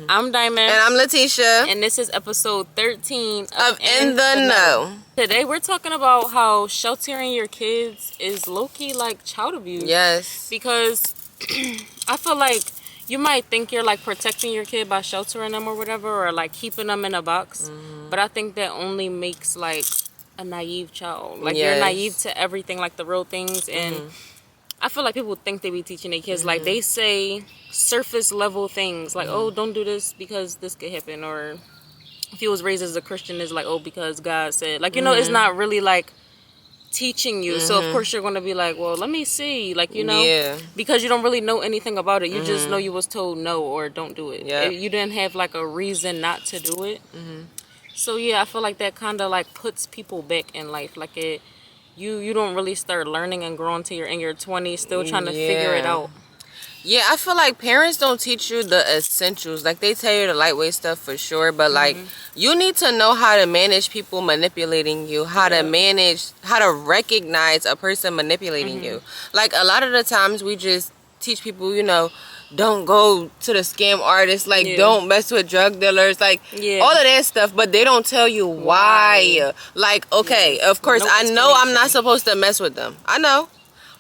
I'm Diamond. And I'm Letitia. And this is episode 13 of In the Know. Today we're talking about how sheltering your kids is low-key like child abuse. Yes. Because I feel like you might think you're like protecting your kid by sheltering them or whatever, or like keeping them in a box. But I think that only makes like a naive child. Like you're naive to everything, like the real things. And I feel like people think they be teaching their kids. Like they say surface level things like, oh, don't do this because this could happen. Or if he was raised as a Christian, it's like, oh, because God said. Like, you know, it's not really like teaching you. So of course you're going to be like, well, let me see. Like, you know, because you don't really know anything about it. You just know you was told no or don't do it. You didn't have like a reason not to do it. So yeah, I feel like that kind of like puts people back in life. Like you don't really start learning and growing till you're in your 20s, still trying to figure it out. Yeah, I feel like parents don't teach you the essentials. Like, they tell you the lightweight stuff for sure, but like you need to know how to manage people manipulating you, how to recognize a person manipulating you. Like, a lot of the times we just teach people, you know, don't go to the scam artists, like don't mess with drug dealers, like all of that stuff, but they don't tell you why. Like, okay, of course I know I'm not supposed to mess with them, I know,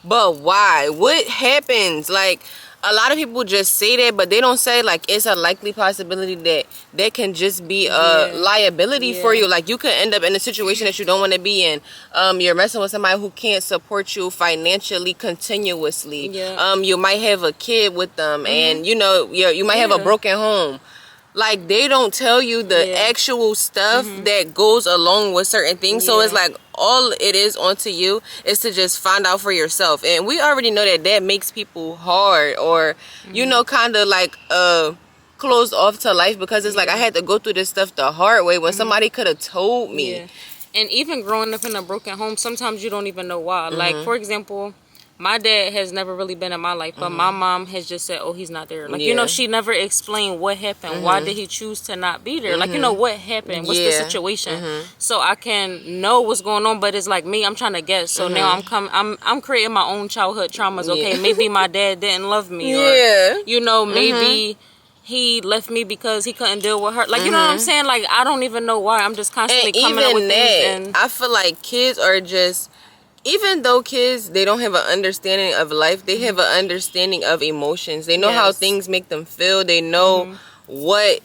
but why? What happens? Like, a lot of people just say that, but they don't say like it's a likely possibility that that can just be a liability for you. Like, you could end up in a situation that you don't want to be in. You're messing with somebody who can't support you financially continuously. You might have a kid with them, and you know, you might have a broken home. Like, they don't tell you the actual stuff that goes along with certain things. So it's like all it is onto you is to just find out for yourself. And we already know that that makes people hard, or you know, kind of like closed off to life, because it's like I had to go through this stuff the hard way when somebody could have told me. And even growing up in a broken home, sometimes you don't even know why. Like, for example, my dad has never really been in my life, but my mom has just said, oh, he's not there. Like, you know, she never explained what happened. Why did he choose to not be there? Like, you know, what happened? What's the situation? So I can know what's going on, but it's like me, I'm trying to guess. So now I'm creating my own childhood traumas. Okay, maybe my dad didn't love me. Or, you know, maybe he left me because he couldn't deal with her. Like, you know what I'm saying? Like, I don't even know why. I'm just constantly coming up with things. And I feel like kids are just... Even though kids, they don't have an understanding of life, they have an understanding of emotions. They know how things make them feel. They know what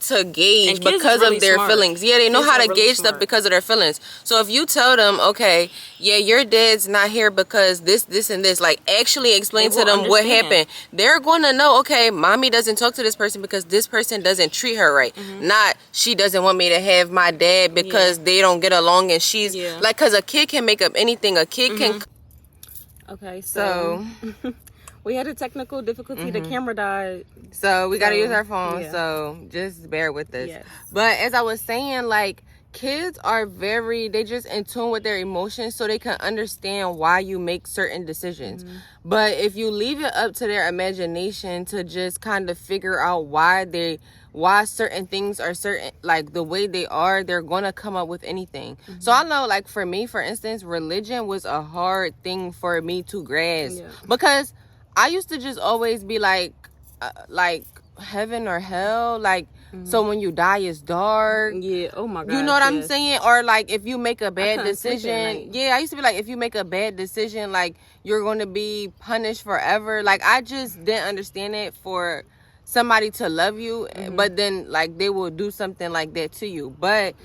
to gauge because of their feelings. Yeah, they know how to gauge stuff because of their feelings. So if you tell them, okay, yeah, your dad's not here because this, and this, like, actually explain to them what happened, they're going to know, okay, mommy doesn't talk to this person because this person doesn't treat her right. Not, she doesn't want me to have my dad because they don't get along, and she's like, because a kid can make up anything. A kid can... Okay, so... We had a technical difficulty. The camera died. So we got to use our phone. So just bear with us. But as I was saying, like, kids are they just in tune with their emotions, so they can understand why you make certain decisions. But if you leave it up to their imagination to just kind of figure out why certain things are certain, like the way they are, they're gonna come up with anything. So I know, like, for me, for instance, religion was a hard thing for me to grasp, because I used to just always be like heaven or hell, like, so when you die it's dark. Oh my god. You know what I'm saying? Or like, if you make a bad decision, I used to be like, if you make a bad decision, like, you're going to be punished forever. Like, I just didn't understand it for somebody to love you, but then like they will do something like that to you. But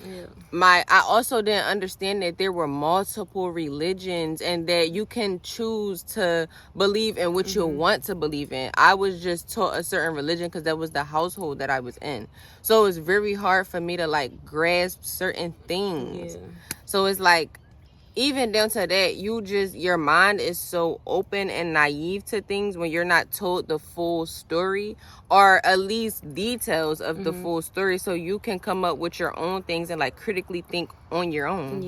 I also didn't understand that there were multiple religions and that you can choose to believe in what you want to believe in. I was just taught a certain religion because that was the household that I was in. So it was very hard for me to like grasp certain things. So it's like, even down to that, your mind is so open and naive to things when you're not told the full story, or at least details of the full story, so you can come up with your own things and like critically think on your own.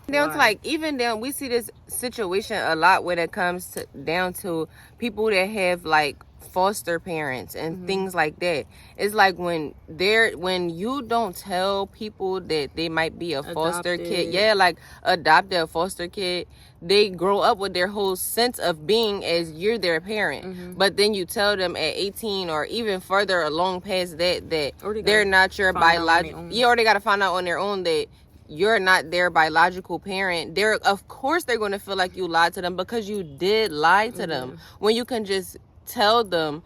Down to like, we see this situation a lot when it comes down to people that have like foster parents and things like that. It's like when you don't tell people that they might be a foster kid, like adopted a foster kid, they grow up with their whole sense of being as you're their parent. But then you tell them at 18 or even further along past that they're not your biological, or they got to find out on their own that you're not their biological parent. Of course they're going to feel like you lied to them, because you did lie to them, when you can just tell them,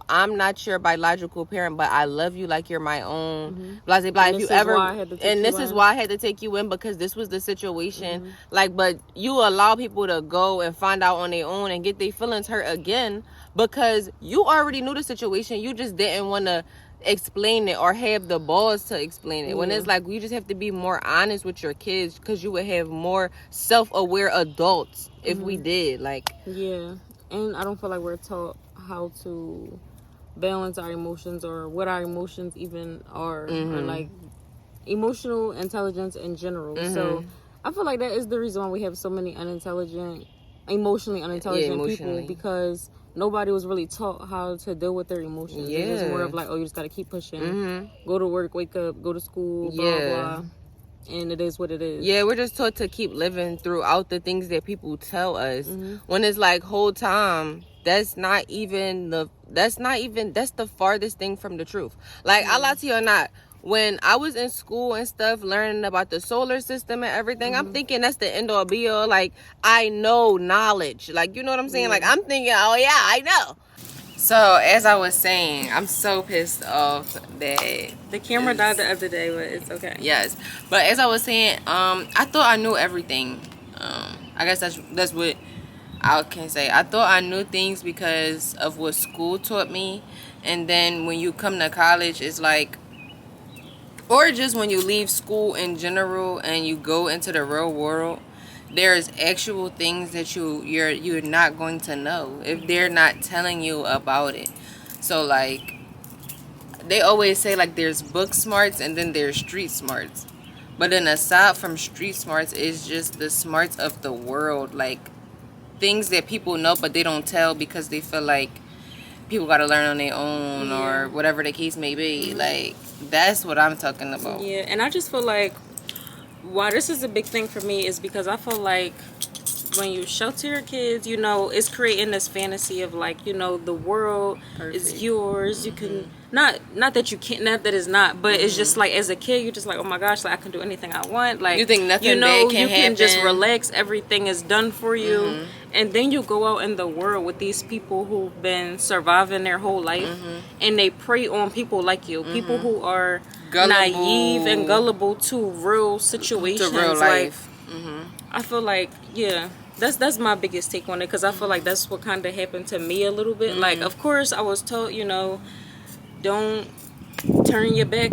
I'm not your biological parent, but I love you like you're my own. Blah blah blah. If you ever, and this is why I had to take you in, because this was the situation. Like, but you allow people to go and find out on their own and get their feelings hurt again, because you already knew the situation. You just didn't want to explain it or have the balls to explain it. When it's like, you just have to be more honest with your kids, because you would have more self-aware adults if we did. Like, and I don't feel like we're taught how to balance our emotions, or what our emotions even are, or like emotional intelligence in general. So I feel like that is the reason why we have so many emotionally unintelligent people, because nobody was really taught how to deal with their emotions. It's just more of like, you just gotta keep pushing, go to work, wake up, go to school, blah blah, and it is what it is. We're just taught to keep living throughout the things that people tell us, when it's like, whole time that's the farthest thing from the truth. Like, I lie to you or not, when I was in school and stuff, learning about the solar system and everything, I'm thinking that's the end all be all. Like, I know knowledge. Like, you know what I'm saying? Like, I'm thinking, oh yeah, I know. So, as I was saying, I'm so pissed off that the camera died the other day, but it's okay. Yes. But as I was saying, I thought I knew everything. I guess that's what I can say. I thought I knew things because of what school taught me. And then when you come to college, it's like, or just when you leave school in general and you go into the real world, there's actual things that you're not going to know if they're not telling you about it. So, like, they always say, like, there's book smarts and then there's street smarts. But then aside from street smarts, it's just the smarts of the world. Like, things that people know but they don't tell because they feel like people got to learn on their own, or whatever the case may be. Like, that's what I'm talking about. And I just feel like why this is a big thing for me is because I feel like when you shelter your kids, it's creating this fantasy of like, the world is yours. You can not that you can't, not that it's not, but it's just like, as a kid, you're just like, oh my gosh, like, I can do anything I want. Like, you think nothing bad can happen. You can just relax. Everything is done for you. And then you go out in the world with these people who've been surviving their whole life, and they prey on people like you, people who are naive and gullible to real situations, to real life. Like, I feel like, that's my biggest take on it, because I feel like that's what kind of happened to me a little bit. Like, of course, I was told, don't turn your back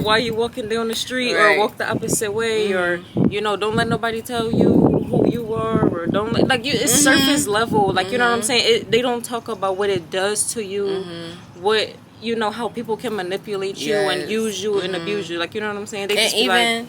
while you're walking down the street, or walk the opposite way, or don't let nobody tell you who you are, or don't let, like, it's surface level, like, you know what I'm saying. They don't talk about what it does to you, what how people can manipulate you and use you and abuse you, like, you know what I'm saying. They just even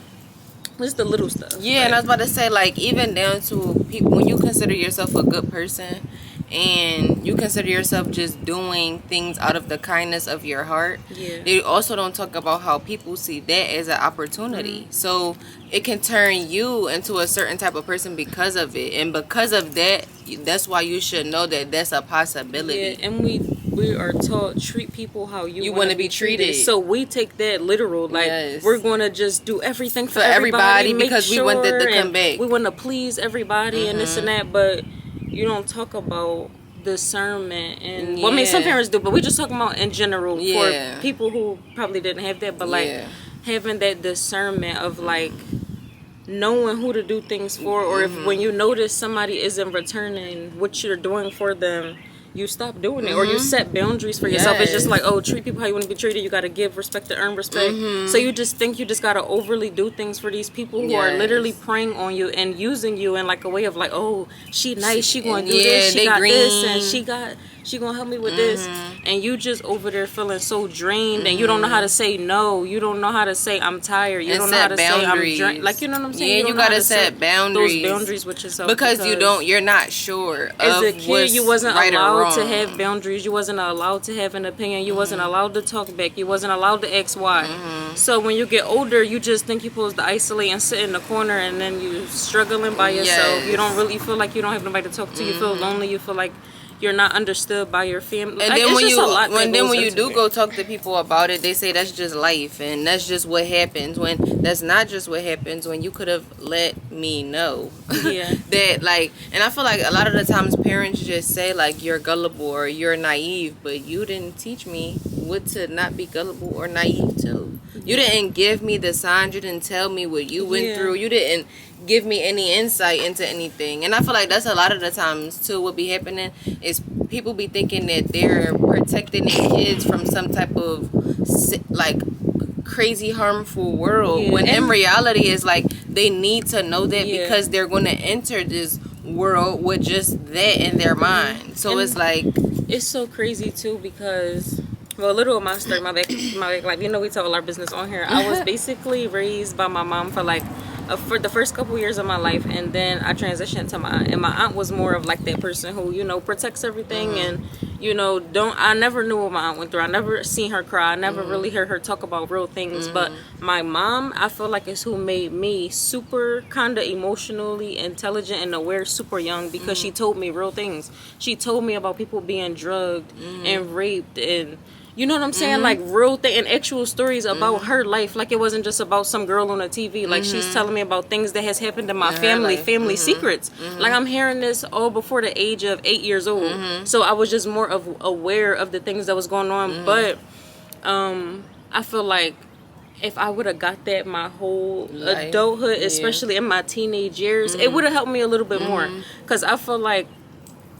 it's the little stuff. And I was about to say, like, even down to people, when you consider yourself a good person and you consider yourself just doing things out of the kindness of your heart, they also don't talk about how people see that as an opportunity. So it can turn you into a certain type of person because of it, and because of that, that's why you should know that that's a possibility. And we are taught, treat people how you want to be treated. So we take that literal, like, we're going to just do everything for everybody because we want that to come back. We want to please everybody and this and that, but you don't talk about discernment. And well, I mean, some parents do, but we're just talking about in general for people who probably didn't have that, but like having that discernment of like knowing who to do things for, or if when you notice somebody isn't returning what you're doing for them, you stop doing it, or you set boundaries for yourself. It's just like, treat people how you want to be treated. You got to give respect to earn respect. So you just think you just got to overly do things for these people who are literally preying on you and using you in like a way of like, oh, she nice, she going to do this, she got green. This, and she got she gonna help me with this, and you just over there feeling so drained, and you don't know how to say no, you don't know how to say I'm tired, you don't know how to boundaries. say I'm drained, like, you know what I'm saying? Yeah, you gotta set boundaries. Those boundaries with yourself, because you're not sure as of a kid, what's you wasn't right allowed to have boundaries, you wasn't allowed to have an opinion, you wasn't allowed to talk back, you wasn't allowed to ask why. So when you get older, you just think you're supposed to isolate and sit in the corner, and then you struggling by yourself. You don't really feel like you don't have nobody to talk to. You feel lonely. You feel like you're not understood by your family. And like, then when you do go talk to people about it, they say that's just life and that's just what happens. When that's not just what happens. When you could have let me know. Yeah. That, like, and I feel like a lot of the times parents just say like you're gullible or you're naive, but you didn't teach me what to not be gullible or naive to. You didn't give me the signs. You didn't tell me what you went through. You didn't give me any insight into anything. And I feel like that's a lot of the times too what be happening is people be thinking that they're protecting their kids from some type of like crazy harmful world, when in reality is like they need to know that because they're going to enter this world with just that in their mind. So and it's like, it's so crazy too, because well, a little of my story, my back life, you know, we tell all our business on here. I was basically raised by my mom for like for the first couple years of my life, and then I transitioned to my aunt, and my aunt was more of like that person who, you know, protects everything, and you know, I never knew what my aunt went through. I never seen her cry. I never really heard her talk about real things. But my mom, I feel like, is who made me super kind of emotionally intelligent and aware super young, because she told me real things. She told me about people being drugged and raped, and you know what I'm saying? Like real and actual stories about her life. Like it wasn't just about some girl on a TV. Like she's telling me about things that has happened in my family secrets. Like I'm hearing this all before the age of 8 years old. So I was just more aware of the things that was going on. But I feel like if I would have got that my whole adulthood, especially in my teenage years, it would have helped me a little bit more. Because I feel like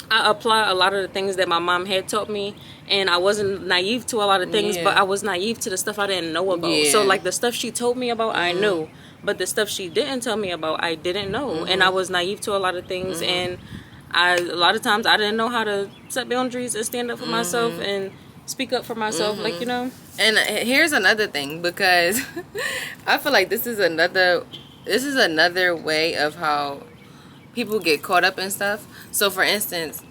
I apply a lot of the things that my mom had taught me, and I wasn't naive to a lot of things, but I was naive to the stuff I didn't know about. So like the stuff she told me about, I knew, but the stuff she didn't tell me about, I didn't know. And I was naive to a lot of things, and a lot of times I didn't know how to set boundaries and stand up for myself and speak up for myself, like, you know. And here's another thing, because I feel like this is another way of how people get caught up in stuff. So for instance,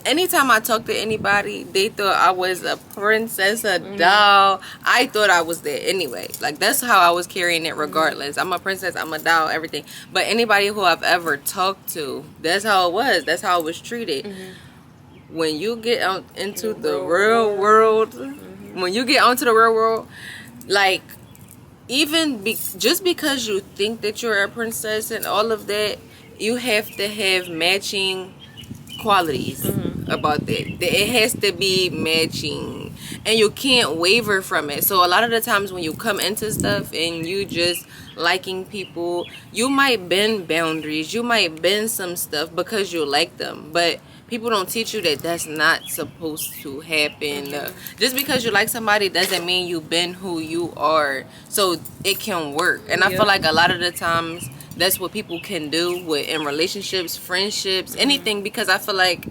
anytime I talk to anybody, they thought I was a princess, a doll. I thought I was there anyway. Like that's how I was carrying it regardless. I'm a princess, I'm a doll, everything. But anybody who I've ever talked to, that's how it was. That's how I was treated. When you get out into the real world, when you get onto the real world, like even just because you think that you're a princess and all of that, you have to have matching qualities about that. It has to be matching, and you can't waver from it. So a lot of the times when you come into stuff and you just liking people, you might bend boundaries, you might bend some stuff because you like them, but people don't teach you that that's not supposed to happen. Just because you like somebody doesn't mean you been who you are, so it can work. And I feel like a lot of the times that's what people can do in relationships, friendships, anything, because I feel like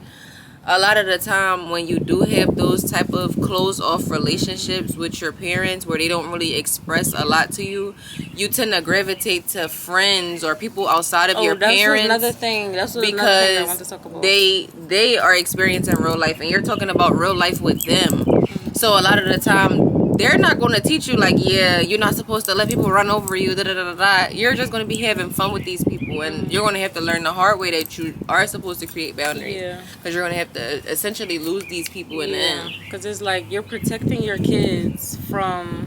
a lot of the time when you do have those type of closed off relationships with your parents where they don't really express a lot to you, you tend to gravitate to friends or people outside of your parents. Another thing. That's another thing I want to talk about. They are experiencing real life, and you're talking about real life with them. So a lot of the time they're not going to teach you like, yeah, you're not supposed to let people run over you, da da da da. You're just going to be having fun with these people, and you're going to have to learn the hard way that you are supposed to create boundaries. Because you're going to have to essentially lose these people in the end. Because it's like you're protecting your kids from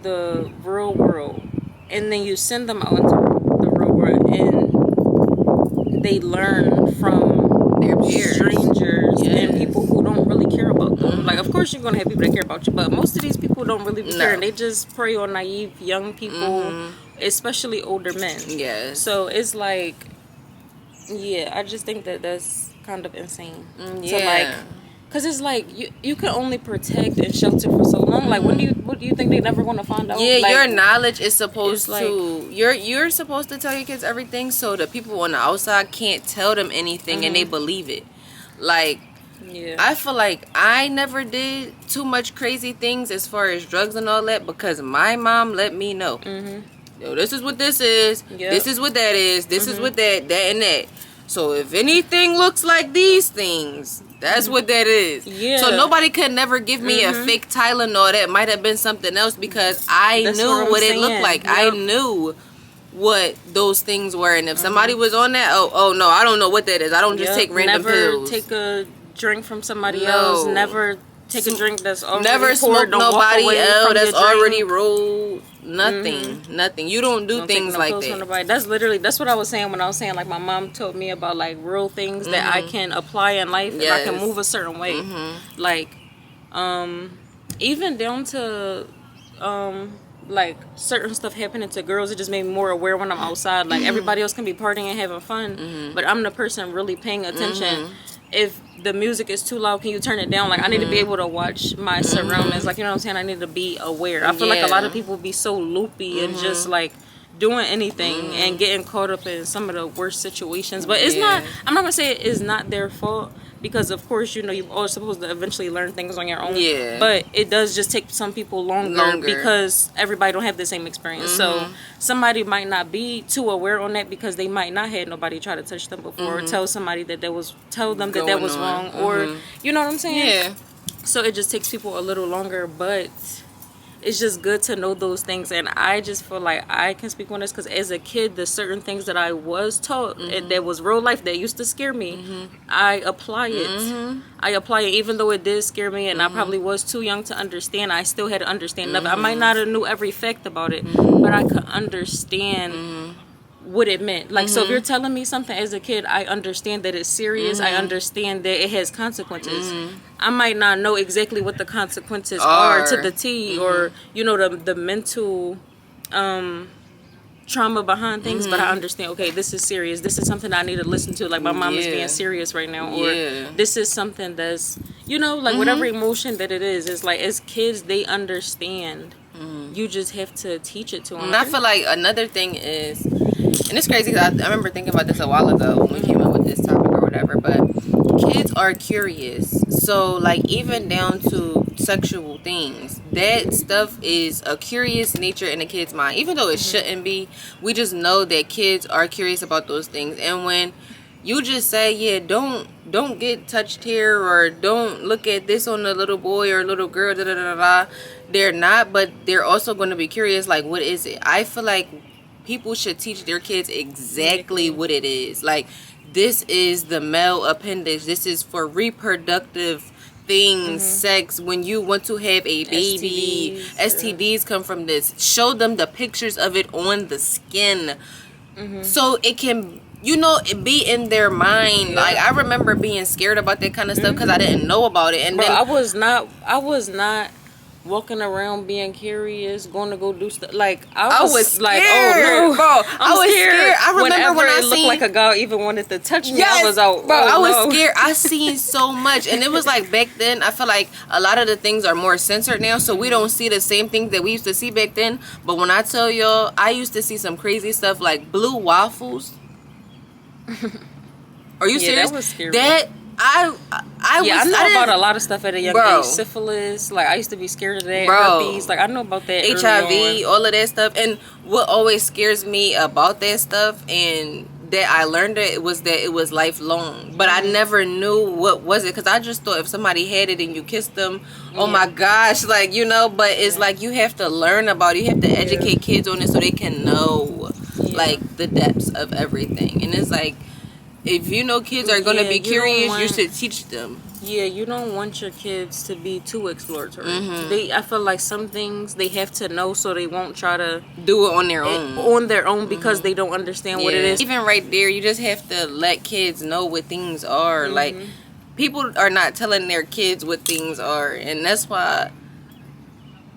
the real world, and then you send them out into the real world, and they learn from their peers, strangers, and people who don't really care about them. Like, of course you're gonna have people that care about you, but most of these people don't really care. They just prey on naive young people, especially older men. So it's like, I just think that that's kind of insane. To like Cause it's like you can only protect and shelter for so long. Like what do you think they never want to find out? Yeah, like, your knowledge is supposed like, to you're supposed to tell your kids everything, so the people on the outside can't tell them anything and they believe it. Like, yeah, I feel like I never did too much crazy things as far as drugs and all that because my mom let me know. Yo, this is what this is. Yep. This is what that is. This is what that and that. So if anything looks like these things, that's what that is. Yeah. So nobody could never give me a fake Tylenol that might have been something else because I That's knew what it looked saying. like. Yep. I knew what those things were, and if somebody was on that, oh no, I don't know what that is. I don't just take random never pills. Take a drink from somebody No. else. Never take a drink that's already Never poured. smoke Don't walk nobody away else from that's your drink. already rolled. Nothing. Nothing. You don't do Don't take things no like pills from that. nobody. That's what I was saying when I was saying like my mom told me about like real things that I can apply in life and I can Yes. move a certain way. Like, even down to like certain stuff happening to girls, it just made me more aware when I'm outside. Like everybody else can be partying and having fun, but I'm the person really paying attention. If the music is too loud, can you turn it down? Like I need to be able to watch my surroundings. Like, you know what I'm saying? I need to be aware. I feel like a lot of people be so loopy and just like doing anything and getting caught up in some of the worst situations. But it's not, I'm not gonna say it is not their fault, because of course, you know, you're always supposed to eventually learn things on your own. Yeah. But it does just take some people longer. Because everybody don't have the same experience. So somebody might not be too aware on that because they might not had nobody try to touch them before or tell somebody that tell them that Going was on. wrong, or you know what I'm saying? Yeah. So it just takes people a little longer, but it's just good to know those things. And I just feel like I can speak on this because as a kid, the certain things that I was taught that was real life that used to scare me, I apply it. I apply it even though it did scare me and I probably was too young to understand. I still had to understand of it. I might not have knew every fact about it, but I could understand what it meant. Like, so if you're telling me something as a kid, I understand that it's serious. I understand that it has consequences. I might not know exactly what the consequences are to the T, or you know, the mental trauma behind things, but I understand, okay, this is serious. This is something I need to listen to. Like, my mom is being serious right now, or this is something that's, you know, like whatever emotion that it is. It's like, as kids, they understand. You just have to teach it to them. And I feel like another thing is, and it's crazy because I remember thinking about this a while ago when we came up with this topic or whatever, but kids are curious. So, like, even down to sexual things, that stuff is a curious nature in a kid's mind. Even though it shouldn't be, we just know that kids are curious about those things. And when you just say, yeah, don't get touched here, or don't look at this on a little boy or a little girl, da da da da, they're not, but they're also going to be curious, like, what is it? I feel like people should teach their kids exactly what it is. Like, this is the male appendage. This is for reproductive things, sex, when you want to have a baby. STDs come from this. Show them the pictures of it on the skin so it can, you know, it be in their mind. Like, I remember being scared about that kind of stuff because I didn't know about it. And Bro, then I was not walking around being curious, going to go do stuff. Like, I was like, scared, oh no, bro. I was scared. I remember Whenever when I it looked seen, like a guy even wanted to touch me, yes, I was out. bro. I was no. scared. I seen so much, and it was like back then. I feel like a lot of the things are more censored now, so we don't see the same things that we used to see back then. But when I tell y'all, I used to see some crazy stuff like blue waffles. Are you serious? That was scary. That I know about a lot of stuff at a young Bro. age. Syphilis, like I used to be scared of that. Bro. Herpes, like I know about that. HIV, all of that stuff. And what always scares me about that stuff, and that I learned it, was that it was lifelong. But I never knew what was it, because I just thought if somebody had it and you kissed them, oh my gosh, like, you know. But it's like you have to learn about it. You have to educate kids on it so they can know like the depths of everything. And it's like, if you know kids are going to be curious, you should teach them. Yeah, you don't want your kids to be too exploratory. I feel like some things they have to know so they won't try to do it on their own. Because they don't understand what it is. Even right there, you just have to let kids know what things are. Like, people are not telling their kids what things are, and that's why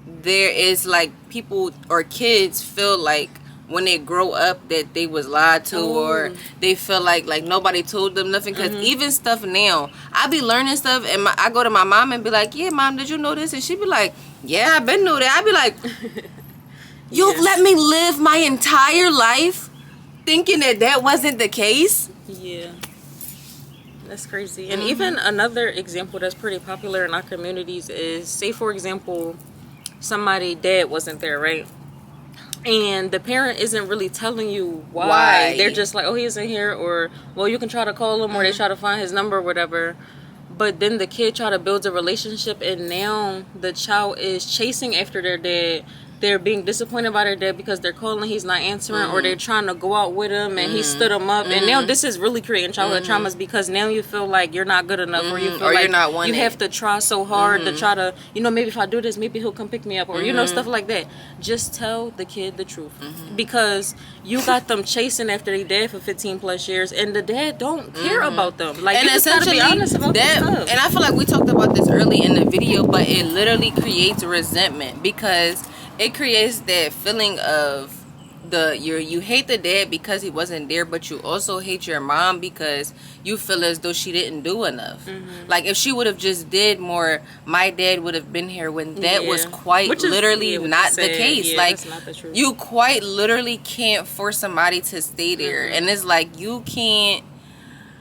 there is like people or kids feel like when they grow up that they was lied to, or they feel like nobody told them nothing. Because even stuff now, I be learning stuff, and I go to my mom and be like, yeah, mom, did you know this? And she be like, yeah, I been knew that. I be like, you've let me live my entire life thinking that wasn't the case. Yeah, that's crazy. And even another example that's pretty popular in our communities is, say for example, somebody dad wasn't there, right? And the parent isn't really telling you why. They're just like, oh, he isn't here, or well, you can try to call him, or they try to find his number or whatever. But then the kid try to build a relationship, and now the child is chasing after their dad. They're being disappointed by their dad because they're calling, he's not answering, or they're trying to go out with him and he stood them up. And now this is really creating childhood traumas, because now you feel like you're not good enough, or you feel like you're not wanted. You have to try so hard to try to, maybe if I do this, maybe he'll come pick me up, or stuff like that. Just tell the kid the truth, because you got them chasing after their dad for 15 plus years, and the dad don't care about them. Like, and you just gotta be honest about that stuff. And I feel like we talked about this early in the video, but it literally creates resentment, because it creates that feeling of you hate the dad because he wasn't there, but you also hate your mom because you feel as though she didn't do enough. Like, if she would have just did more, my dad would have been here, when that was quite literally not the case. Yeah, like, that's not the truth. You quite literally can't force somebody to stay there. And it's like, you can't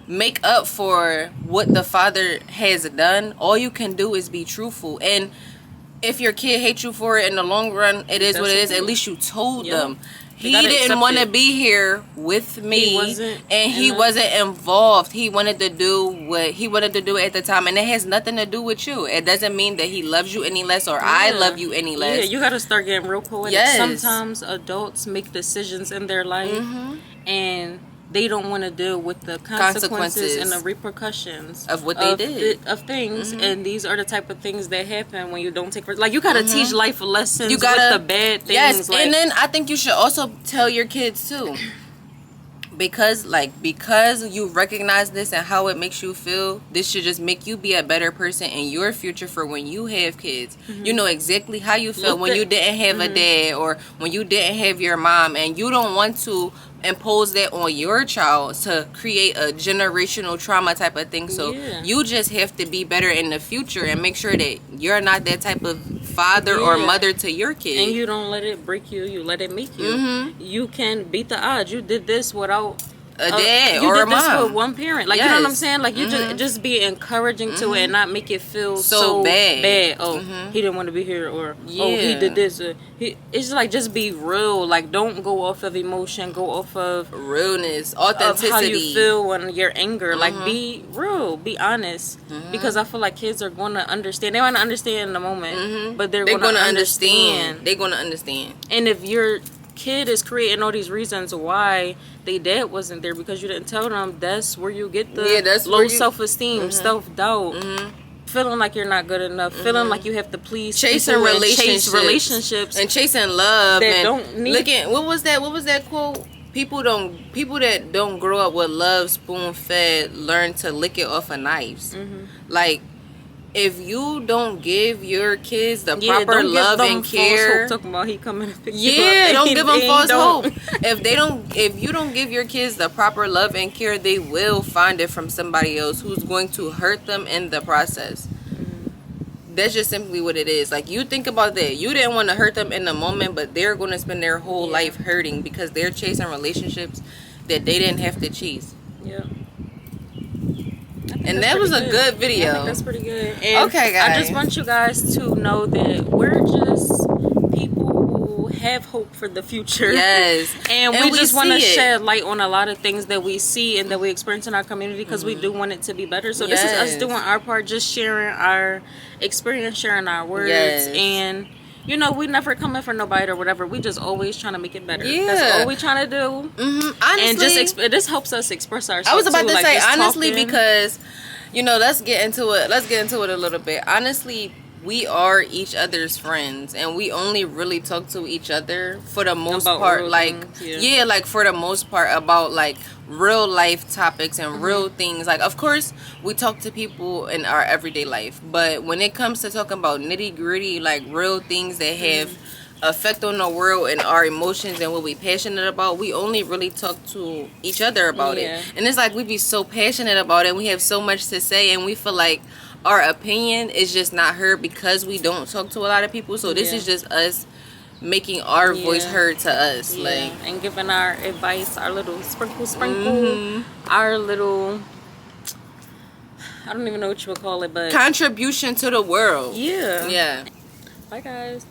make up for what the father has done. All you can do is be truthful. And if your kid hates you for it, in the long run, it is what it is. At least you told them. He didn't want to be here with me, he wasn't involved. He wanted to do what he wanted to do at the time, and it has nothing to do with you. It doesn't mean that he loves you any less, or I love you any less. Yeah, you got to start getting real poetic. Yes. Sometimes adults make decisions in their life, and they don't want to deal with the consequences and the repercussions of what they did. Of things. And these are the type of things that happen when you don't take... Like, you got to teach life lessons with the bad things. Yes, like, and then I think you should also tell your kids, too. Because you recognize this and how it makes you feel, this should just make you be a better person in your future for when you have kids. You know exactly how you feel when you didn't have a dad, or when you didn't have your mom, and you don't want to impose that on your child to create a generational trauma type of thing. So you just have to be better in the future and make sure that you're not that type of father or mother to your kid. And you don't let it break you, you let it make you. You can beat the odds. You did this without a dad or a mom. You did this with one parent. Like, you know what I'm saying? Like, you just be encouraging to it and not make it feel so bad. Oh, he didn't want to be here, or oh, he did this. It's like, just be real. Like, don't go off of emotion. Go off of realness, authenticity. Of how you feel when you're anger. Like, be real. Be honest. Because I feel like kids are going to understand. They want to understand in the moment, but they're going to understand. They're going to understand. And if you're kid is creating all these reasons why they dad wasn't there because you didn't tell them, that's where you get the low self-esteem, self-doubt, feeling like you're not good enough, feeling like you have to please chasing relationships and chasing love that and don't need. Look at what was that quote? People that don't grow up with love spoon fed learn to lick it off of knives. Like, if you don't give your kids the proper love and care, talking about he coming to pick you up, don't give them false hope. If you don't give your kids the proper love and care, they will find it from somebody else who's going to hurt them in the process. That's just simply what it is. Like, you think about that. You didn't want to hurt them in the moment, but they're going to spend their whole life hurting because they're chasing relationships that they didn't have to chase. Yeah. And that was a good video. I think that's pretty good. And okay, guys. I just want you guys to know that we're just people who have hope for the future. Yes. And we just want to shed light on a lot of things that we see and that we experience in our community because we do want it to be better. So this is us doing our part, just sharing our experience, sharing our words. And, you know, we never coming for nobody or whatever. We just always trying to make it better. Yeah. That's all we trying to do. Honestly. And just this helps us express ourselves. I was about to say, honestly, talking. because, you know, let's get into it a little bit. Honestly, we are each other's friends, and we only really talk to each other for the most part. Like, like for the most part about like real life topics and real things. Like, of course, we talk to people in our everyday life, but when it comes to talking about nitty gritty, like real things that have effect on the world and our emotions and what we passionate about, we only really talk to each other about it. And it's like we be so passionate about it, we have so much to say, and we feel like our opinion is just not heard because we don't talk to a lot of people. So this is just us making our voice heard to us, like, and giving our advice, our little sprinkle, our little, I don't even know what you would call it, but contribution to the world. yeah. Yeah. Bye guys.